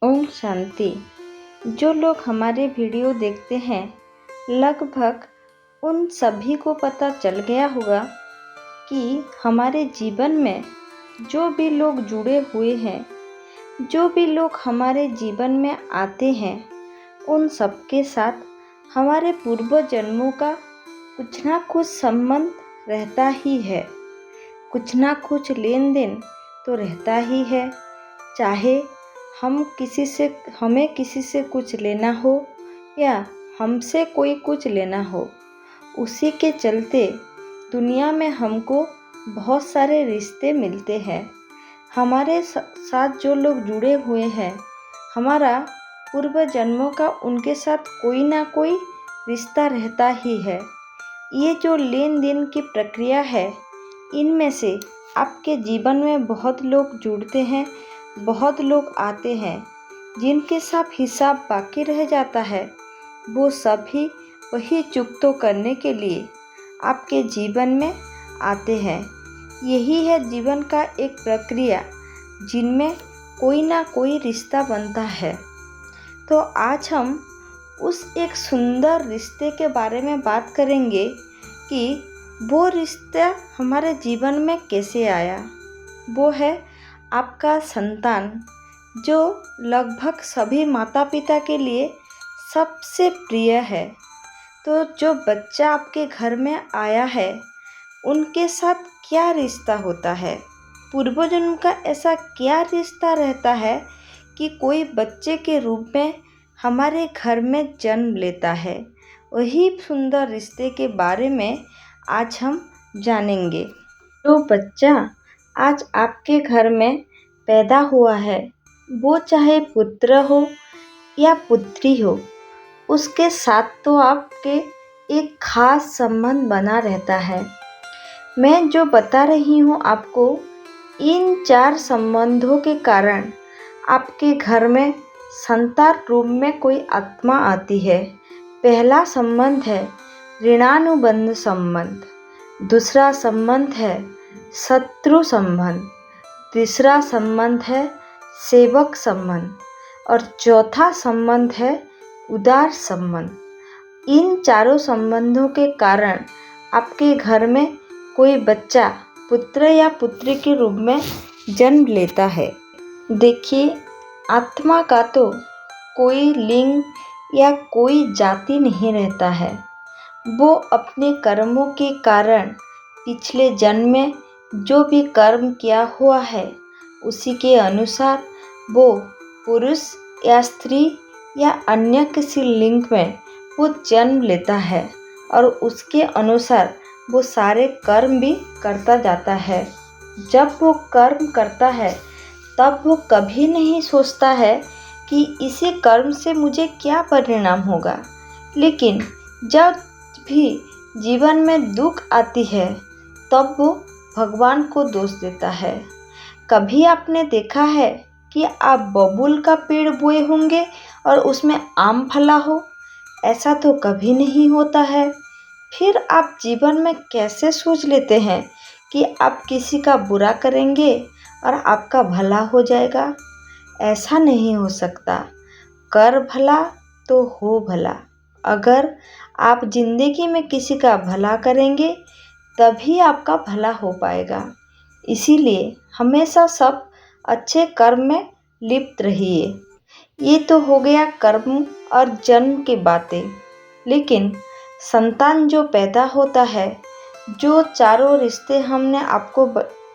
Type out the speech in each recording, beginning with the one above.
ओम शांति। जो लोग हमारे वीडियो देखते हैं, लगभग उन सभी को पता चल गया होगा कि हमारे जीवन में जो भी लोग जुड़े हुए हैं, जो भी लोग हमारे जीवन में आते हैं, उन सबके साथ हमारे पूर्व जन्मों का कुछ ना कुछ संबंध रहता ही है। कुछ ना कुछ लेन देन तो रहता ही है। चाहे हमें किसी से कुछ लेना हो या हमसे कोई कुछ लेना हो, उसी के चलते दुनिया में हमको बहुत सारे रिश्ते मिलते हैं। हमारे साथ जो लोग जुड़े हुए हैं, हमारा पूर्व जन्मों का उनके साथ कोई ना कोई रिश्ता रहता ही है। ये जो लेन देन की प्रक्रिया है, इनमें से आपके जीवन में बहुत लोग जुड़ते हैं, बहुत लोग आते हैं, जिनके साथ हिसाब बाकी रह जाता है। वो सभी वही चुकतो करने के लिए आपके जीवन में आते हैं। यही है जीवन का एक प्रक्रिया, जिनमें कोई ना कोई रिश्ता बनता है। तो आज हम उस एक सुंदर रिश्ते के बारे में बात करेंगे कि वो रिश्ता हमारे जीवन में कैसे आया। वो है आपका संतान, जो लगभग सभी माता पिता के लिए सबसे प्रिय है। तो जो बच्चा आपके घर में आया है, उनके साथ क्या रिश्ता होता है, पूर्व जन्म का ऐसा क्या रिश्ता रहता है कि कोई बच्चे के रूप में हमारे घर में जन्म लेता है। वही सुंदर रिश्ते के बारे में आज हम जानेंगे। जो बच्चा आज आपके घर में पैदा हुआ है, वो चाहे पुत्र हो या पुत्री हो, उसके साथ तो आपके एक खास संबंध बना रहता है। मैं जो बता रही हूँ आपको, इन 4 संबंधों के कारण आपके घर में संतान रूप में कोई आत्मा आती है। पहला संबंध है ऋणानुबंध संबंध, दूसरा संबंध है शत्रु संबंध, तीसरा संबंध है सेवक संबंध और चौथा संबंध है उदार संबंध। इन चारों संबंधों के कारण आपके घर में कोई बच्चा पुत्र या पुत्री के रूप में जन्म लेता है। देखिए, आत्मा का तो कोई लिंग या कोई जाति नहीं रहता है। वो अपने कर्मों के कारण पिछले जन्म में जो भी कर्म किया हुआ है, उसी के अनुसार वो पुरुष या स्त्री या अन्य किसी लिंग में वो जन्म लेता है और उसके अनुसार वो सारे कर्म भी करता जाता है। जब वो कर्म करता है, तब वो कभी नहीं सोचता है कि इसी कर्म से मुझे क्या परिणाम होगा। लेकिन जब भी जीवन में दुख आती है, तब वो भगवान को दोष देता है। कभी आपने देखा है कि आप बबूल का पेड़ बोए होंगे और उसमें आम फला हो? ऐसा तो कभी नहीं होता है। फिर आप जीवन में कैसे सोच लेते हैं कि आप किसी का बुरा करेंगे और आपका भला हो जाएगा? ऐसा नहीं हो सकता। कर भला तो हो भला। अगर आप जिंदगी में किसी का भला करेंगे, तभी आपका भला हो पाएगा। इसीलिए हमेशा सब अच्छे कर्म में लिप्त रहिए। ये तो हो गया कर्म और जन्म की बातें। लेकिन संतान जो पैदा होता है, जो चारों रिश्ते हमने आपको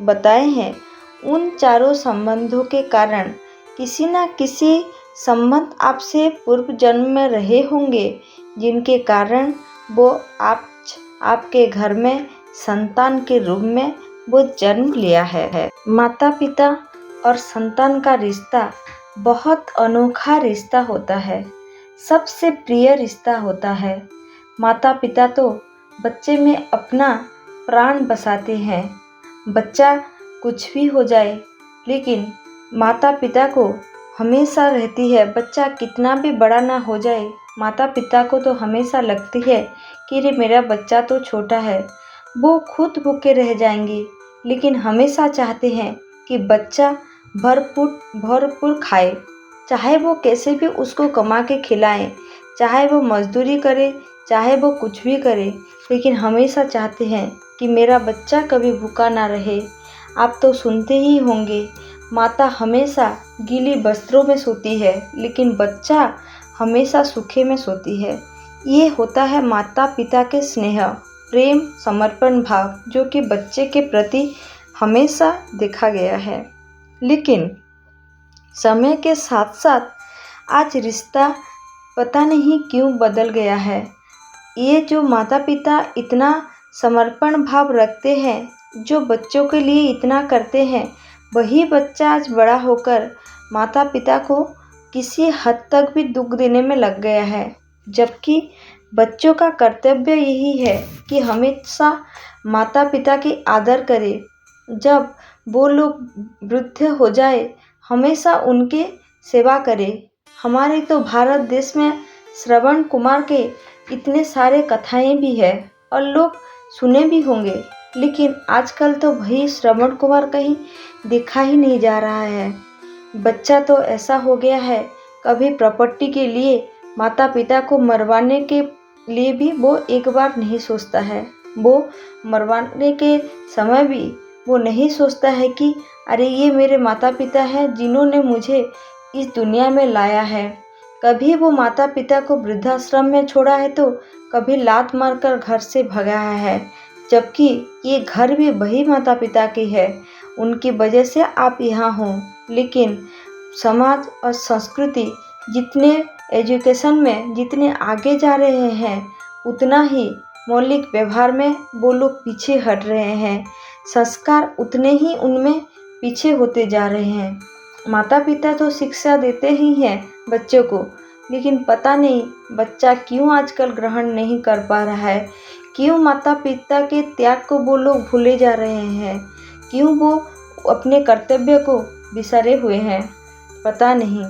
बताए हैं, उन चारों संबंधों के कारण किसी न किसी संबंध आपसे पूर्व जन्म में रहे होंगे, जिनके कारण वो आपके घर में संतान के रूप में वो जन्म लिया है। माता पिता और संतान का रिश्ता बहुत अनोखा रिश्ता होता है, सबसे प्रिय रिश्ता होता है। माता पिता तो बच्चे में अपना प्राण बसाते हैं। बच्चा कुछ भी हो जाए, लेकिन माता पिता को हमेशा रहती है। बच्चा कितना भी बड़ा ना हो जाए, माता पिता को तो हमेशा लगती है कि रे मेरा बच्चा तो छोटा है। वो खुद भूखे रह जाएंगी, लेकिन हमेशा चाहते हैं कि बच्चा भरपूर खाए, चाहे वो कैसे भी उसको कमा के खिलाएं, चाहे वो मजदूरी करे, चाहे वो कुछ भी करे, लेकिन हमेशा चाहते हैं कि मेरा बच्चा कभी भूखा ना रहे। आप तो सुनते ही होंगे, माता हमेशा गीली वस्त्रों में सोती है, लेकिन बच्चा हमेशा सूखे में सोती है। ये होता है माता पिता के स्नेह, प्रेम, समर्पण भाव, जो कि बच्चे के प्रति हमेशा देखा गया है। लेकिन समय के साथ साथ आज रिश्ता पता नहीं क्यों बदल गया है। ये जो माता पिता इतना समर्पण भाव रखते हैं, जो बच्चों के लिए इतना करते हैं, वही बच्चा आज बड़ा होकर माता पिता को किसी हद तक भी दुख देने में लग गया है। जबकि बच्चों का कर्तव्य यही है कि हमेशा माता पिता की आदर करें। जब वो लोग वृद्ध हो जाए, हमेशा उनके सेवा करें। हमारे तो भारत देश में श्रवण कुमार के इतने सारे कथाएं भी है और लोग सुने भी होंगे, लेकिन आजकल तो वही श्रवण कुमार कहीं देखा ही नहीं जा रहा है। बच्चा तो ऐसा हो गया है, कभी प्रॉपर्टी के लिए माता पिता को मरवाने के लिए भी वो एक बार नहीं सोचता है। वो मरवाने के समय भी वो नहीं सोचता है कि अरे ये मेरे माता पिता हैं जिन्होंने मुझे इस दुनिया में लाया है। कभी वो माता पिता को वृद्धाश्रम में छोड़ा है, तो कभी लात मारकर घर से भगाया है, जबकि ये घर भी वही माता पिता की है, उनकी वजह से आप यहाँ हो। लेकिन समाज और संस्कृति जितने एजुकेशन में जितने आगे जा रहे हैं, उतना ही मौलिक व्यवहार में वो लोग पीछे हट रहे हैं। संस्कार उतने ही उनमें पीछे होते जा रहे हैं। माता पिता तो शिक्षा देते ही हैं बच्चों को, लेकिन पता नहीं बच्चा क्यों आजकल ग्रहण नहीं कर पा रहा है, क्यों माता पिता के त्याग को वो लोग भूले जा रहे हैं, क्यों वो अपने कर्तव्य को बिसरे हुए हैं, पता नहीं।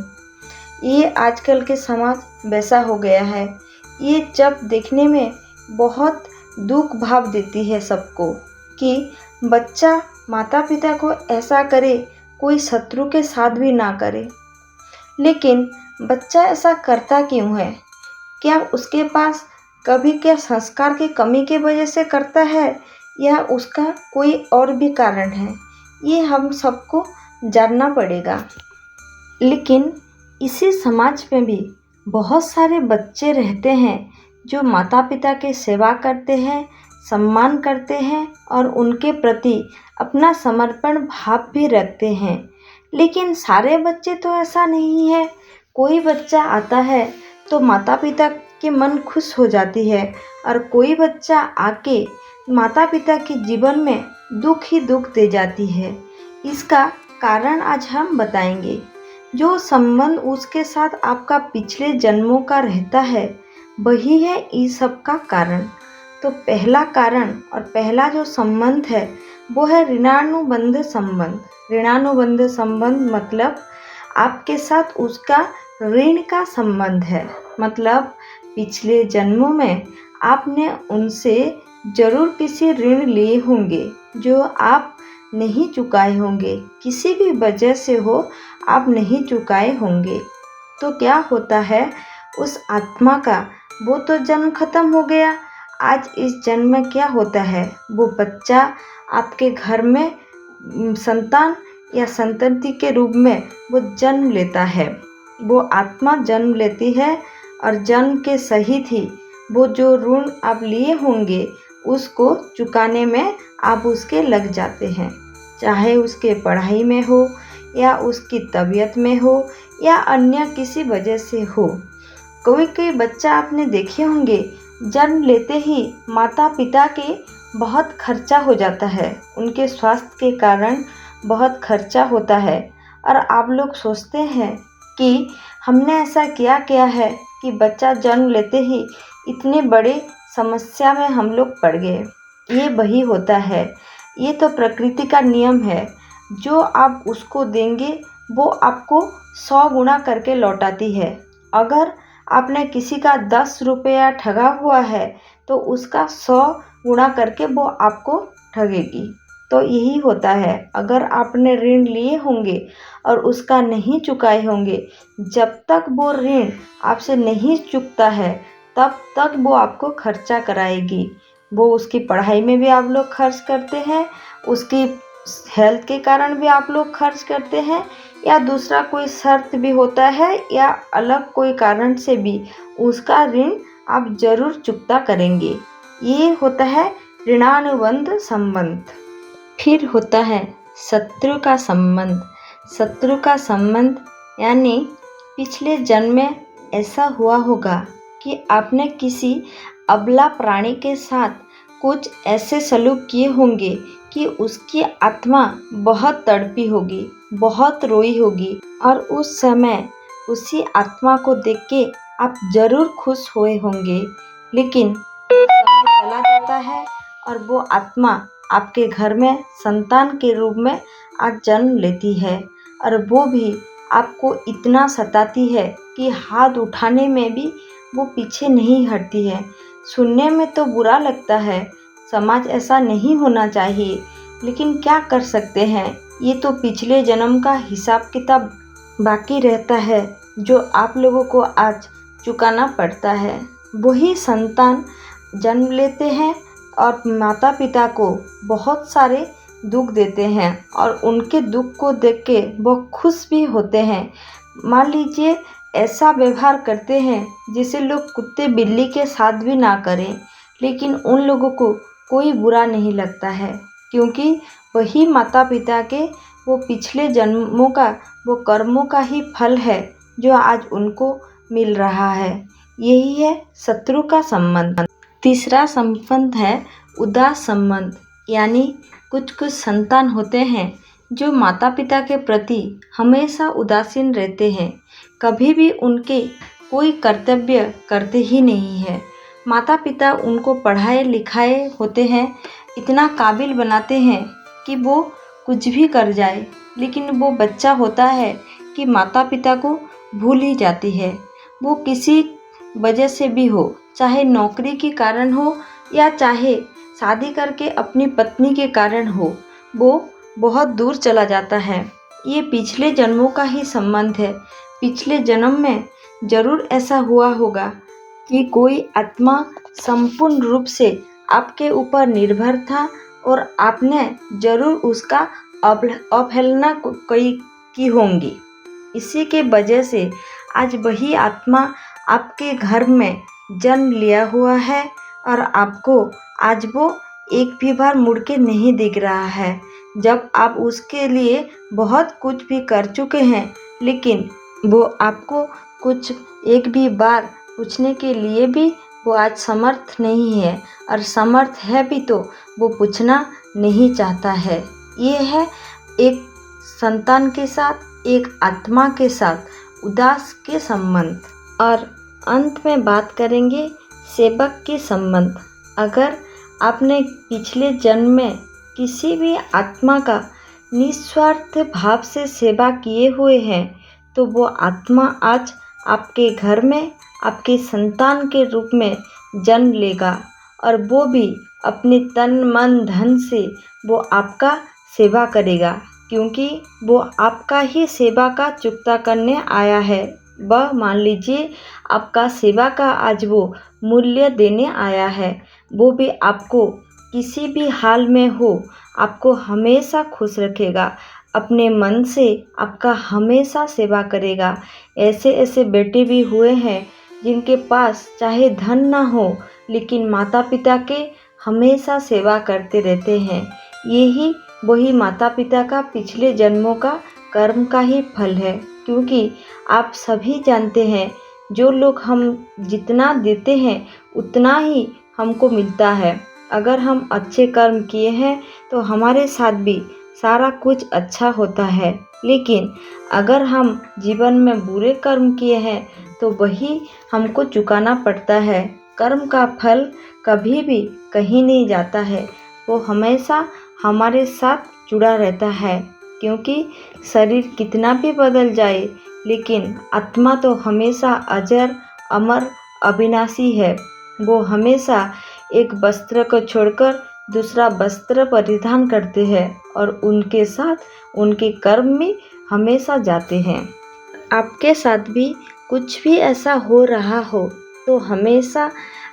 ये आजकल के समाज वैसा हो गया है। ये जब देखने में बहुत दुख भाव देती है सबको कि बच्चा माता पिता को ऐसा करे, कोई शत्रु के साथ भी ना करे। लेकिन बच्चा ऐसा करता क्यों है? क्या उसके पास कभी क्या संस्कार की कमी की वजह से करता है, या उसका कोई और भी कारण है? ये हम सबको जानना पड़ेगा। लेकिन इसी समाज में भी बहुत सारे बच्चे रहते हैं जो माता पिता की सेवा करते हैं, सम्मान करते हैं और उनके प्रति अपना समर्पण भाव भी रखते हैं। लेकिन सारे बच्चे तो ऐसा नहीं है। कोई बच्चा आता है तो माता पिता के मन खुश हो जाती है, और कोई बच्चा आके माता पिता के जीवन में दुख ही दुख दे जाती है। इसका कारण आज हम बताएंगे। जो संबंध उसके साथ आपका पिछले जन्मों का रहता है, वही है इस सब का कारण। तो पहला कारण और पहला जो संबंध है वो है ऋणानुबंध संबंध। ऋणानुबंध संबंध मतलब आपके साथ उसका ऋण का संबंध है। मतलब पिछले जन्मों में आपने उनसे जरूर किसी ऋण लिए होंगे जो आप नहीं चुकाए होंगे, किसी भी वजह से हो आप नहीं चुकाए होंगे। तो क्या होता है, उस आत्मा का वो तो जन्म खत्म हो गया। आज इस जन्म में क्या होता है, वो बच्चा आपके घर में संतान या संतति के रूप में वो जन्म लेता है। वो आत्मा जन्म लेती है और जन्म के सहित ही वो जो ऋण आप लिए होंगे उसको चुकाने में आप उसके लग जाते हैं। चाहे उसके पढ़ाई में हो, या उसकी तबीयत में हो, या अन्य किसी वजह से हो। कोई बच्चा आपने देखे होंगे, जन्म लेते ही माता पिता के बहुत खर्चा हो जाता है, उनके स्वास्थ्य के कारण बहुत खर्चा होता है, और आप लोग सोचते हैं कि हमने ऐसा क्या किया है कि बच्चा जन्म लेते ही इतने बड़े समस्या में हम लोग पड़ गए। ये वही होता है, ये तो प्रकृति का नियम है। जो आप उसको देंगे वो आपको 100 गुना करके लौटाती है। अगर आपने किसी का 10 रुपया ठगा हुआ है तो उसका 100 गुना करके वो आपको ठगेगी। तो यही होता है, अगर आपने ऋण लिए होंगे और उसका नहीं चुकाए होंगे, जब तक वो ऋण आपसे नहीं चुकता है तब तक वो आपको खर्चा कराएगी। वो उसकी पढ़ाई में भी आप लोग खर्च करते हैं, उसकी हेल्थ के कारण भी आप लोग खर्च करते हैं, या दूसरा कोई शर्त भी होता है या अलग कोई कारण से भी उसका ऋण आप जरूर चुकता करेंगे। ये होता है ऋणानुबंध संबंध। फिर होता है शत्रु का संबंध। शत्रु का संबंध यानी पिछले जन्म में ऐसा हुआ होगा कि आपने किसी अबला प्राणी के साथ कुछ ऐसे सलूक किए होंगे कि उसकी आत्मा बहुत तड़पी होगी, बहुत रोई होगी, और उस समय उसी आत्मा को देख के आप जरूर खुश हुए होंगे। लेकिन समय चला जाता है और वो आत्मा आपके घर में संतान के रूप में आज जन्म लेती है, और वो भी आपको इतना सताती है कि हाथ उठाने में भी वो पीछे नहीं हटती है। सुनने में तो बुरा लगता है, समाज ऐसा नहीं होना चाहिए, लेकिन क्या कर सकते हैं, ये तो पिछले जन्म का हिसाब किताब बाकी रहता है जो आप लोगों को आज चुकाना पड़ता है। वही संतान जन्म लेते हैं और माता पिता को बहुत सारे दुख देते हैं, और उनके दुख को देख के वो खुश भी होते हैं। मान लीजिए ऐसा व्यवहार करते हैं जिसे लोग कुत्ते बिल्ली के साथ भी ना करें, लेकिन उन लोगों को कोई बुरा नहीं लगता है, क्योंकि वही माता पिता के वो पिछले जन्मों का वो कर्मों का ही फल है जो आज उनको मिल रहा है। यही है शत्रु का संबंध। तीसरा संबंध है उदास संबंध, यानी कुछ कुछ संतान होते हैं जो माता पिता के प्रति हमेशा उदासीन रहते हैं, कभी भी उनके कोई कर्तव्य करते ही नहीं है। माता पिता उनको पढ़ाए लिखाए होते हैं, इतना काबिल बनाते हैं कि वो कुछ भी कर जाए, लेकिन वो बच्चा होता है कि माता पिता को भूल ही जाती है। वो किसी वजह से भी हो, चाहे नौकरी के कारण हो या चाहे शादी करके अपनी पत्नी के कारण हो, वो बहुत दूर चला जाता है। ये पिछले जन्मों का ही संबंध है। पिछले जन्म में जरूर ऐसा हुआ होगा कि कोई आत्मा संपूर्ण रूप से आपके ऊपर निर्भर था और आपने जरूर उसका अवहेलना की होंगी। इसी के वजह से आज वही आत्मा आपके घर में जन्म लिया हुआ है, और आपको आज वो एक भी बार मुड़ के नहीं दिख रहा है। जब आप उसके लिए बहुत कुछ भी कर चुके हैं, लेकिन वो आपको कुछ एक भी बार पूछने के लिए भी वो आज समर्थ नहीं है, और समर्थ है भी तो वो पूछना नहीं चाहता है। ये है एक संतान के साथ, एक आत्मा के साथ उदास के संबंध। और अंत में बात करेंगे सेवक के संबंध। अगर आपने पिछले जन्म में किसी भी आत्मा का निस्वार्थ भाव से सेवा किए हुए हैं, तो वो आत्मा आज आपके घर में आपके संतान के रूप में जन्म लेगा, और वो भी अपने तन मन धन से वो आपका सेवा करेगा, क्योंकि वो आपका ही सेवा का चुकता करने आया है। वह मान लीजिए आपका सेवा का आज वो मूल्य देने आया है। वो भी आपको किसी भी हाल में हो, आपको हमेशा खुश रखेगा, अपने मन से आपका हमेशा सेवा करेगा। ऐसे ऐसे बेटे भी हुए हैं जिनके पास चाहे धन ना हो, लेकिन माता पिता के हमेशा सेवा करते रहते हैं। यही वही माता पिता का पिछले जन्मों का कर्म का ही फल है, क्योंकि आप सभी जानते हैं जो लोग हम जितना देते हैं उतना ही हमको मिलता है। अगर हम अच्छे कर्म किए हैं तो हमारे साथ भी सारा कुछ अच्छा होता है, लेकिन अगर हम जीवन में बुरे कर्म किए हैं तो वही हमको चुकाना पड़ता है। कर्म का फल कभी भी कहीं नहीं जाता है, वो हमेशा हमारे साथ जुड़ा रहता है, क्योंकि शरीर कितना भी बदल जाए लेकिन आत्मा तो हमेशा अजर अमर अविनाशी है। वो हमेशा एक वस्त्र को छोड़कर दूसरा वस्त्र परिधान करते हैं और उनके साथ उनके कर्म में हमेशा जाते हैं। आपके साथ भी कुछ भी ऐसा हो रहा हो तो हमेशा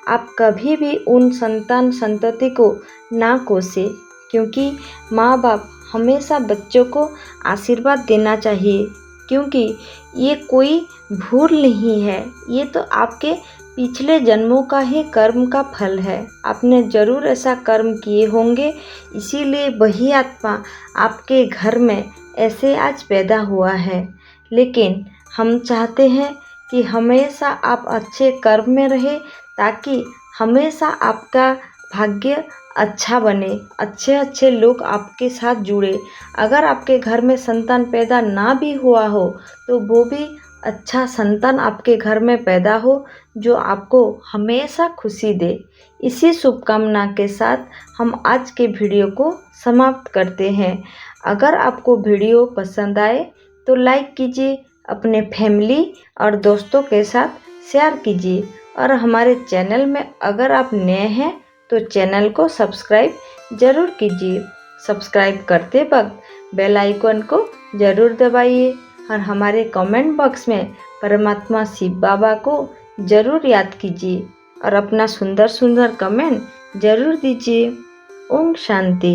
आप कभी भी उन संतान संतति को ना कोसें, क्योंकि माँ बाप हमेशा बच्चों को आशीर्वाद देना चाहिए, क्योंकि ये कोई भूल नहीं है, ये तो आपके पिछले जन्मों का ही कर्म का फल है। आपने ज़रूर ऐसा कर्म किए होंगे, इसीलिए वही आत्मा आपके घर में ऐसे आज पैदा हुआ है। लेकिन हम चाहते हैं कि हमेशा आप अच्छे कर्म में रहे, ताकि हमेशा आपका भाग्य अच्छा बने, अच्छे अच्छे लोग आपके साथ जुड़े। अगर आपके घर में संतान पैदा ना भी हुआ हो तो वो भी अच्छा संतान आपके घर में पैदा हो, जो आपको हमेशा खुशी दे। इसी शुभकामना के साथ हम आज के वीडियो को समाप्त करते हैं। अगर आपको वीडियो पसंद आए तो लाइक कीजिए, अपने फैमिली और दोस्तों के साथ शेयर कीजिए, और हमारे चैनल में अगर आप नए हैं तो चैनल को सब्सक्राइब ज़रूर कीजिए। सब्सक्राइब करते वक्त बेल आइकन को ज़रूर दबाइए और हमारे कमेंट बॉक्स में परमात्मा शिव बाबा को ज़रूर याद कीजिए और अपना सुंदर सुंदर कमेंट ज़रूर दीजिए। ओम शांति।